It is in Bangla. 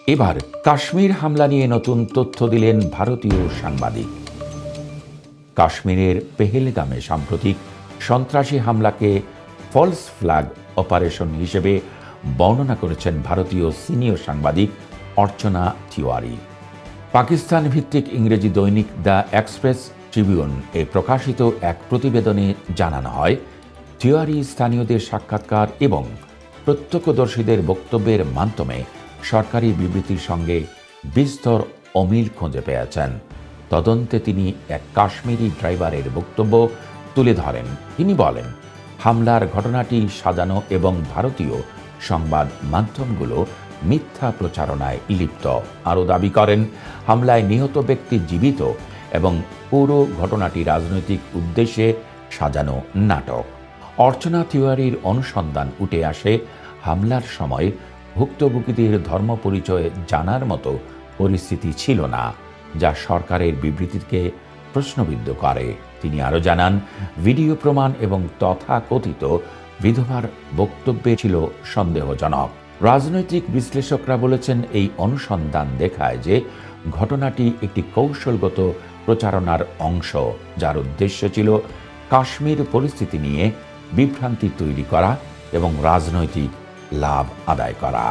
এবার কাশ্মীর হামলা নিয়ে নতুন তথ্য দিলেন ভারতীয় সাংবাদিক। কাশ্মীরের পেহেলগামে সাম্প্রতিক সন্ত্রাসী হামলাকে ফলস ফ্ল্যাগ অপারেশন হিসেবে বর্ণনা করেছেন ভারতীয় সিনিয়র সাংবাদিক অর্চনা তিওয়ারি। পাকিস্তান ভিত্তিক ইংরেজি দৈনিক দ্য এক্সপ্রেস ট্রিবিউন এ প্রকাশিত এক প্রতিবেদনে জানানো হয়, তিওয়ারি স্থানীয়দের সাক্ষাৎকার এবং প্রত্যক্ষদর্শীদের বক্তব্যের মাধ্যমে সরকারি বিবৃতির সঙ্গে বিস্তর অমিল খুঁজে পেয়েছেন। তদন্তে তিনি এক কাশ্মীরি ড্রাইভারের বক্তব্য তুলে ধরেন। তিনি বলেন, হামলার ঘটনাটি সাজানো এবং ভারতীয় সংবাদ মাধ্যমগুলো মিথ্যা প্রচারণায় লিপ্ত। আরও দাবি করেন, হামলায় নিহত ব্যক্তি জীবিত এবং পুরো ঘটনাটি রাজনৈতিক উদ্দেশ্যে সাজানো নাটক। অর্চনা তিওয়ারির অনুসন্ধান উঠে আসে, হামলার সময় ভুক্তভোগীদের ধর্ম পরিচয় জানার মতো পরিস্থিতি ছিল না, যা সরকারের বিবৃতিকে প্রশ্নবিদ্ধ করে। তিনি আরও জানান, ভিডিও প্রমাণ এবং তথাকথিত বিধবার বক্তব্যে ছিল সন্দেহজনক। রাজনৈতিক বিশ্লেষকরা বলেছেন, এই অনুসন্ধান দেখায় যে ঘটনাটি একটি কৌশলগত প্রচারণার অংশ, যার উদ্দেশ্য ছিল কাশ্মীর পরিস্থিতি নিয়ে বিভ্রান্তি তৈরি করা এবং রাজনৈতিক লাভ আদায় করা।